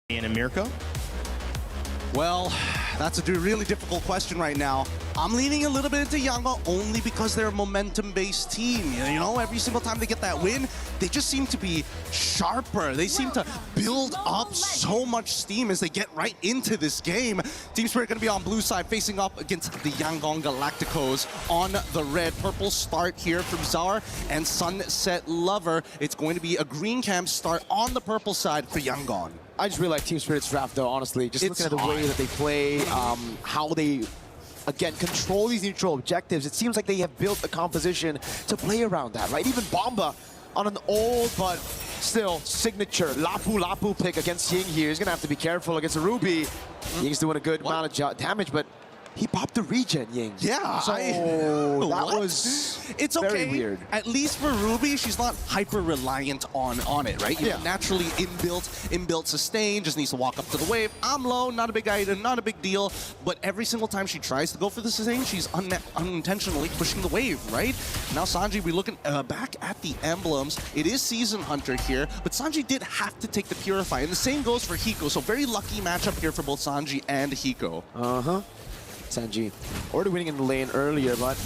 And Mirko? Well, that's a really difficult question right now. I'm leaning a little bit into Yangon only because they're a momentum-based team. You know, every single time they get that win, they just seem to be sharper. They seem to build up so much steam as they get right into this game. Team Spirit going to be on blue side, facing up against the Yangon Galacticos on the red. Purple start here from Zar and Sunset Lover. It's going to be a green camp start on the purple side for Yangon. I just really like Team Spirit's draft, though, honestly. Just looking at the way that they play, how they, again, control these neutral objectives. It seems like they have built a composition to play around that, right? Even Bomba on an old, but still signature Lapu Lapu pick against Ying here. He's going to have to be careful against a Ruby. Ying's doing a good amount of damage, but he popped the regen, Ying. Yeah, so that was it's okay. Very weird. At least for Ruby, she's not hyper reliant on it, right? You know, naturally inbuilt sustain, just needs to walk up to the wave. I'm low, not a big item, not a big deal. But every single time she tries to go for the sustain, she's unintentionally pushing the wave, right? Now Sanji, we're looking back at the emblems. It is Season Hunter here, but Sanji did have to take the Purify, and the same goes for Hiko. So very lucky matchup here for both Sanji and Hiko. Sanji already winning in the lane earlier, but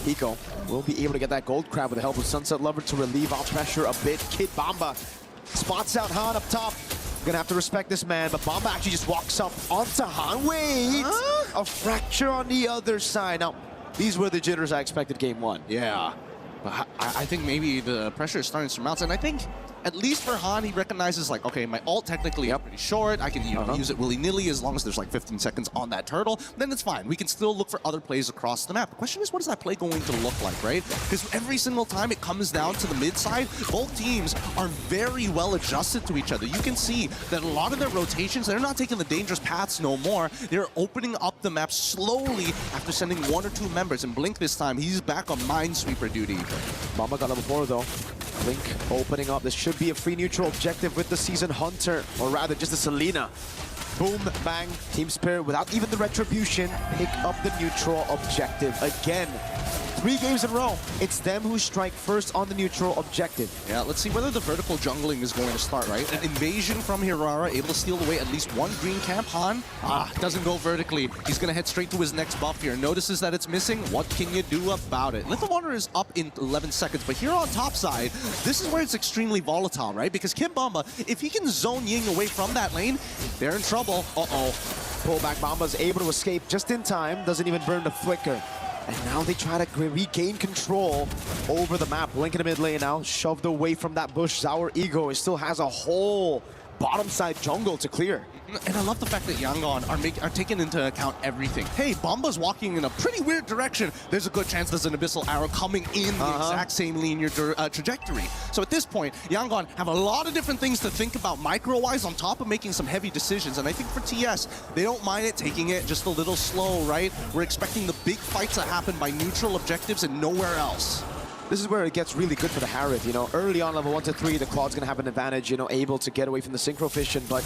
Hiko will be able to get that gold crab with the help of Sunset Lover to relieve off pressure a bit. Kid Bomba spots out Han up top. Gonna have to respect this man, but Bomba actually just walks up onto Han. Wait! A fracture on the other side. Now, these were the jitters I expected game one. Yeah. But I think maybe the pressure is starting to mount, and I think at least for Han, he recognizes like, okay, my ult technically pretty short. I can use it willy-nilly as long as there's like 15 seconds on that turtle. Then it's fine. We can still look for other plays across the map. The question is, what is that play going to look like, right? Because every single time it comes down to the mid side, both teams are very well adjusted to each other. You can see that a lot of their rotations, they're not taking the dangerous paths no more. They're opening up the map slowly after sending 1 or 2 members. And Blink this time, he's back on Minesweeper duty. Bomba got level 4 though. Blink opening up. This should be a free neutral objective with the Season Hunter, or rather just the Selena. Boom, bang, Team Spirit without even the Retribution pick up the neutral objective again. 3 games in a row. It's them who strike first on the neutral objective. Yeah, let's see whether the vertical jungling is going to start, right? An invasion from Hirara, able to steal away at least 1 green camp. Han, doesn't go vertically. He's going to head straight to his next buff here. Notices that it's missing. What can you do about it? Little Wonder is up in 11 seconds, but here on top side, this is where it's extremely volatile, right? Because Kid Bomba, if he can zone Ying away from that lane, they're in trouble. Pullback Bomba's able to escape just in time. Doesn't even burn the flicker. And now they try to regain control over the map. Blink in the mid lane now, shoved away from that bush. Sour Ego still has a whole bottom side jungle to clear. And I love the fact that Yangon are taking into account everything. Hey, Bomba's walking in a pretty weird direction. There's a good chance there's an Abyssal Arrow coming in the exact same linear trajectory. So at this point, Yangon have a lot of different things to think about micro-wise on top of making some heavy decisions. And I think for TS, they don't mind it taking it just a little slow, right? We're expecting the big fights to happen by neutral objectives and nowhere else. This is where it gets really good for the Harith, you know. Early on, level 1 to 3, the Claw's going to have an advantage, you know, able to get away from the Synchro Fission. But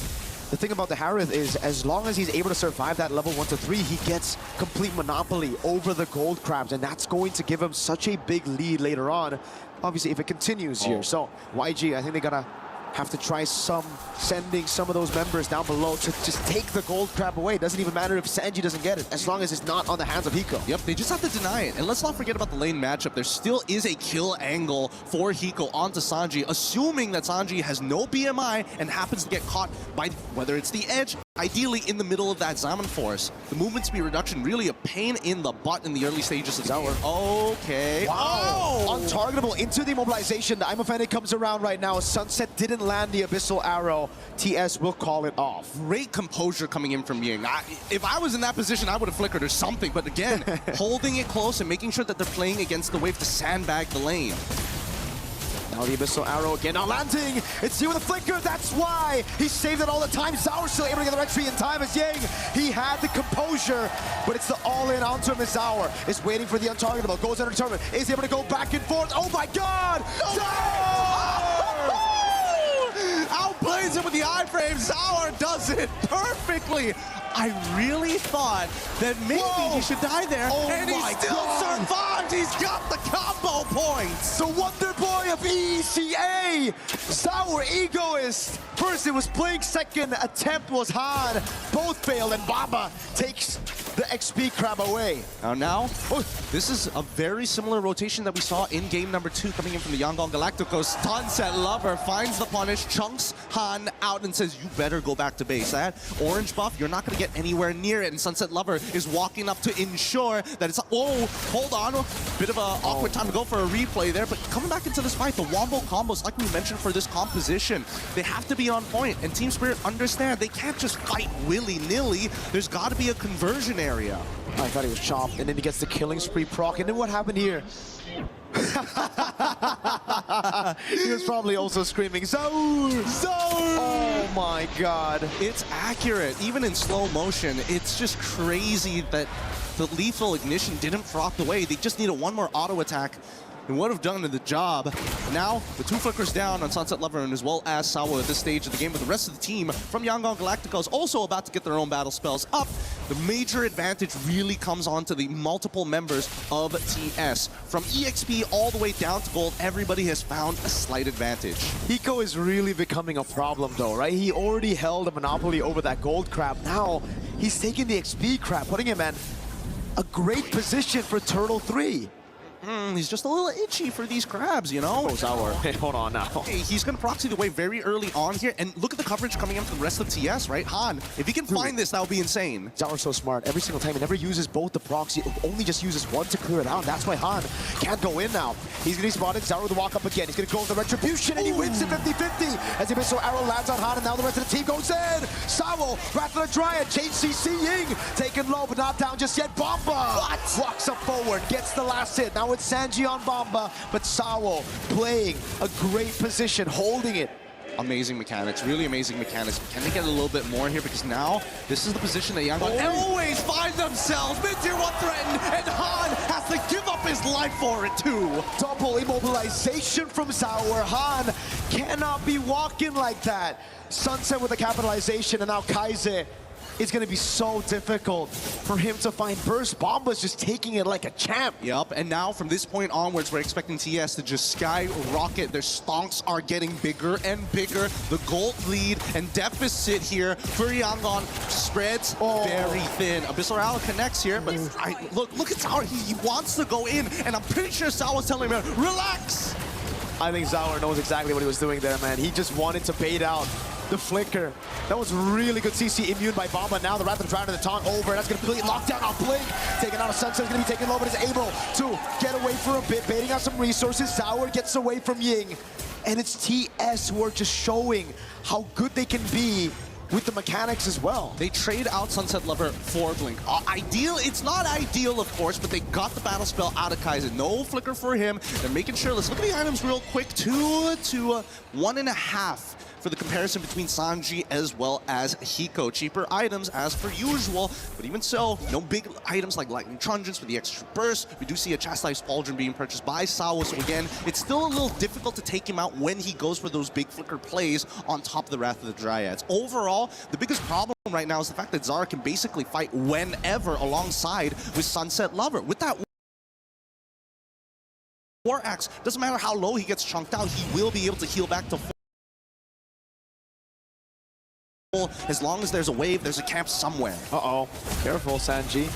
the thing about the Harith is, as long as he's able to survive that level 1 to 3, he gets complete monopoly over the gold crabs, and that's going to give him such a big lead later on, obviously, if it continues here. So, YG, I think they're going to have to try sending some of those members down below to just take the gold crab away. It doesn't even matter if Sanji doesn't get it, as long as it's not on the hands of Hiko. Yep, they just have to deny it. And let's not forget about the lane matchup. There still is a kill angle for Hiko onto Sanji, assuming that Sanji has no BMI and happens to get caught by, whether it's the edge, ideally in the middle of that Zaman Force. The movement speed reduction, really a pain in the butt in the early stages of the game. Okay. Wow. Untargetable into the immobilization. The Imo Fennec comes around right now. Sunset didn't land the Abyssal Arrow. TS will call it off. Great composure coming in from Ying. If I was in that position, I would have flickered or something. But again, holding it close and making sure that they're playing against the wave to sandbag the lane. Now the Abyssal Arrow again, now landing! It's you with a flicker, that's why! He saved it all the time, Zaur still able to get the retry in time as Ying. He had the composure, but it's the all-in onto him as Zaur is waiting for the untargetable, goes under tournament, is able to go back and forth, oh my god! Outplays him with the iframe, Zaur does it perfectly! I really thought that maybe Whoa. he should die there, Oh and he my still God. survived. He's got the combo points. The Wonder Boy of ECA, Sour Egoist. First it was Blink, second attempt was Han. Both failed, and Baba takes the XP crab away. Now, this is a very similar rotation that we saw in game number 2 coming in from the Yangon Galacticos. Sunset Lover finds the punish, chunks Han out and says, you better go back to base. That orange buff, you're not going to get anywhere near it. And Sunset Lover is walking up to ensure that it's... Oh, hold on. Bit of an awkward time to go for a replay there. But coming back into this fight, the wombo combos, like we mentioned for this composition, they have to be on point. And Team Spirit understand they can't just fight willy-nilly. There's got to be a conversion area. I thought he was chopped, and then he gets the killing spree proc. And then what happened here? He was probably also screaming, Zaur! Zaur! Oh my god. It's accurate, even in slow motion. It's just crazy that the lethal ignition didn't proc the way. They just needed one more auto attack. It would have done the job. Now, the 2 flickers down on Sunset Lover and as well as Sawa at this stage of the game, but the rest of the team from Yangon Galacticos also about to get their own battle spells up. The major advantage really comes on to the multiple members of TS. From EXP all the way down to gold, everybody has found a slight advantage. Hiko is really becoming a problem though, right? He already held a monopoly over that gold crab. Now, he's taking the XP crab, putting him in a great position for Turtle 3. He's just a little itchy for these crabs, you know? Oh, Sour. Hey, hold on now. Hey, he's going to proxy the way very early on here, and look at the coverage coming in from the rest of TS, right? Han, if he can find this, that would be insane. Sour's so smart. Every single time, he never uses both the proxy, only just uses one to clear it out. That's why Han can't go in now. He's going to be spotted. Sour with the walk up again. He's going to go with the Retribution, and he wins it 50-50. As the missile arrow lands on Han, and now the rest of the team goes in. Sour, Wrath of the Dryad, JCC Ying, taken low, but not down just yet. Bomba walks up forward, gets the last hit. Now it's Sanji on Bomba, but Sawo playing a great position, holding it. Amazing mechanics, really amazing mechanics. Can they get a little bit more here? Because now, this is the position that Yangon always find themselves. Mid-tier 1 threatened, and Han has to give up his life for it too. Double immobilization from Sour. Han cannot be walking like that. Sunset with the capitalization, and now Kaize. It's going to be so difficult for him to find burst. Bomba's just taking it like a champ. Yep, and now from this point onwards, we're expecting TS to just skyrocket. Their stonks are getting bigger and bigger. The gold lead and deficit here for Yangon spreads very thin. Abyssal Rally connects here, but look at Sour. He wants to go in, and I'm pretty sure Sour's telling him, relax. I think Sour knows exactly what he was doing there, man. He just wanted to bait out the flicker. That was really good CC immune by Bomba. Now the Wrath of the Dryad and the taunt over. That's going to completely lock down on Blink. Taking out a Sunset is going to be taken low, but is able to get away for a bit, baiting out some resources. Sour gets away from Ying. And it's TS who are just showing how good they can be with the mechanics as well. They trade out Sunset Lover for Blink. Ideal, it's not ideal, of course, but they got the battle spell out of Kaizen. No flicker for him. They're making sure, let's look at the items real quick. 2 to 1.5 for the comparison between Sanji as well as Hiko. Cheaper items as per usual, but even so, no big items like Lightning Truncheons for the extra burst. We do see a Chastised Pauldron being purchased by Sawo, so again, it's still a little difficult to take him out when he goes for those big flicker plays on top of the Wrath of the Dryads. Overall, the biggest problem right now is the fact that Zara can basically fight whenever alongside with Sunset Lover. With that War Axe, doesn't matter how low he gets chunked out, he will be able to heal back to full. As long as there's a wave, there's a camp somewhere. Uh-oh. Careful, Sanji.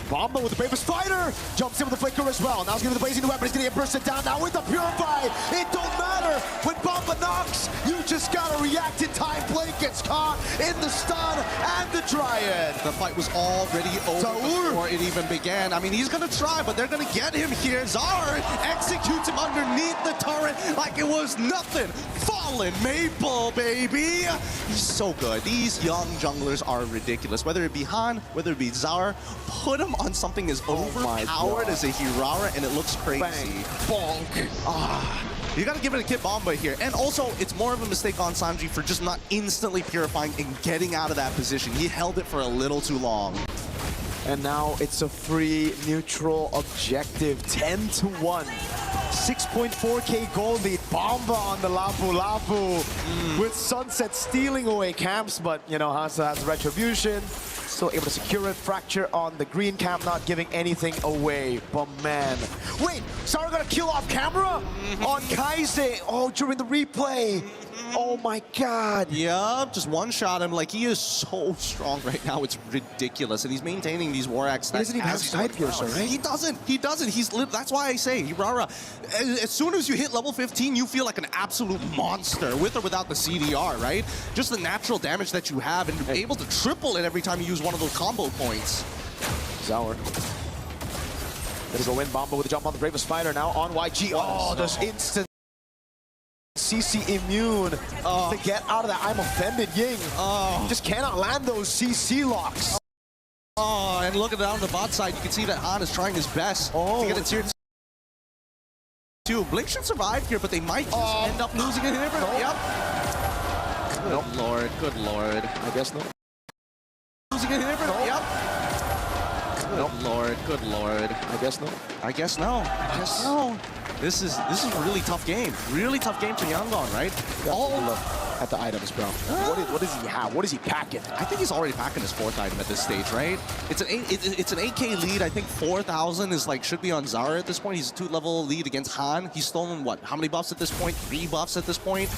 Bomba with the Bravest Fighter! Jumps in with the Flicker as well. Now he's gonna be the Blazing Weapon. He's gonna get bursted down now with the Purify. It don't matter. When Bomba knocks, you just gotta react in time. Blake gets caught in the stun and the Dryad. The fight was already over before it even began. I mean, he's gonna try, but they're gonna get him here. Zard executes him underneath the turret like it was nothing. Fallen Maple, baby! He's so good. These young junglers are ridiculous. Whether it be Han, whether it be Zar, put him on something as overpowered as a Hirara, and it looks crazy. Bang. Bonk. You gotta give it a Kit Bomba here. And also, it's more of a mistake on Sanji for just not instantly purifying and getting out of that position. He held it for a little too long. And now it's a free neutral objective, 10-1. 6.4k gold lead. Bomba on the Lapu Lapu with Sunset stealing away camps, but you know, Hansa has Retribution. Still able to secure it. Fracture on the green camp, not giving anything away. But man, wait, Sara got a kill off camera on Kaise. Oh, during the replay. Oh my God. Yeah, just one shot him. Like, he is so strong right now. It's ridiculous. And he's maintaining these War Axe. He doesn't even have side piercer, right? He doesn't. He doesn't. That's why I say, Hirara, as soon as you hit level 15, you feel like an absolute monster, with or without the CDR, right? Just the natural damage that you have, and able to triple it every time you use one of those combo points. Zauer. There's a win. Bomba with a jump on the Bravest Fighter. Now on YG. Oh, no. there's instant CC immune to get out of that. I'm offended, Ying. Just cannot land those CC locks. Oh, and looking down the bot side, you can see that Han is trying his best to get a tier 2. Blink should survive here, but they might just end up losing a inhibitor. Yep. Good lord, good lord. I guess not. Losing a inhibitor. Yep. Good lord, good lord. I guess not. I guess no. I guess no. This is a really tough game. Really tough game for Yangon, right? Look at the items, bro. What does he have? What is he packing? I think he's already packing his 4th item at this stage, right? It's an 8k lead. I think 4,000 is like should be on Zara at this point. He's a 2-level lead against Han. He's stolen what? How many buffs at this point? 3 buffs at this point.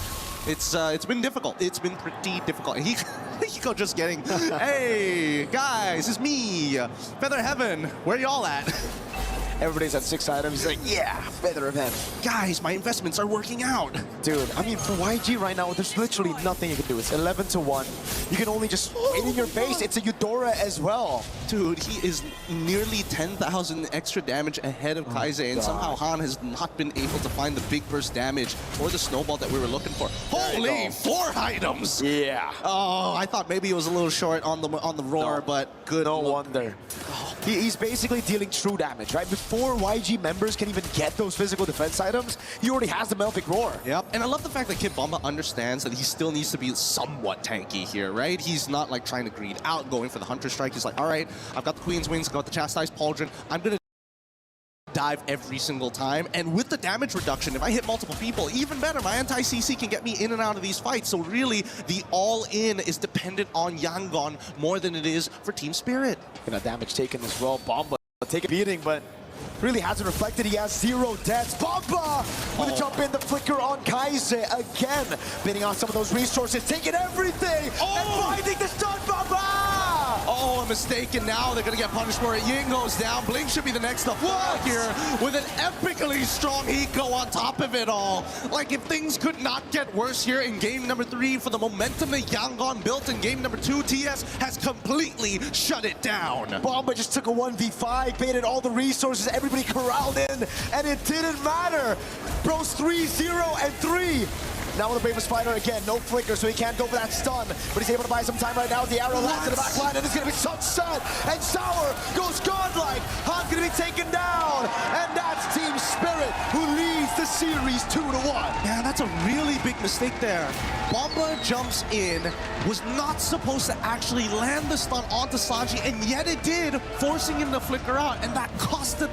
It's been difficult. It's been pretty difficult. And Hiko just getting, hey guys, it's me, Feather Heaven. Where y'all at? Everybody's at 6 items. He's like, yeah, Feather Heaven. Guys, my investments are working out. Dude, I mean, for YG right now, there's literally nothing you can do. It's 11-1. You can only just wait in your base. It's a Eudora as well. Dude, he is nearly 10,000 extra damage ahead of Kaise, and somehow Han has not been able to find the big burst damage or the snowball that we were looking for. Holy, 4 items! Yeah. Oh, I thought maybe it was a little short on the roar, but good. No wonder. He's basically dealing true damage, right? Before YG members can even get those physical defense items, he already has the Melphic Roar. Yep, and I love the fact that Kid Bomba understands that he still needs to be somewhat tanky here, right? He's not like trying to greed out, going for the Hunter Strike. He's like, all right, I've got the Queen's Wings, got the Chastised Pauldron. I'm gonna dive every single time, and with the damage reduction, if I hit multiple people, even better. My anti-CC can get me in and out of these fights, so really, the all-in is dependent on Yangon more than it is for Team Spirit. Gonna damage taken as well. Bomba take a beating, but really hasn't reflected. He has 0 deaths. Bomba with a jump in, the flicker on Kaise again, bidding on some of those resources, taking everything and finding the stun. Bomba! Oh, a mistake, and now they're gonna get punished for it. Ying goes down. Blink should be the next to fall here with an epically strong Hiko on top of it all. Like, if things could not get worse here in game number 3 for the momentum that Yangon built in game number 2, TS has completely shut it down. Bomba just took a 1v5, baited all the resources, everybody corralled in, and it didn't matter. Bros 3-0-3. Now with the Bravest Fighter again, no flicker, so he can't go for that stun, but he's able to buy some time right now. The arrow lands in the back line, and it's gonna be Sunset, and Sour goes godlike. Han's gonna be taken down, and that's Team Spirit who leads the series 2-1. Yeah, that's a really big mistake there. Bomba jumps in, was not supposed to actually land the stun onto Sanji, and yet it did, forcing him to flicker out, and that costed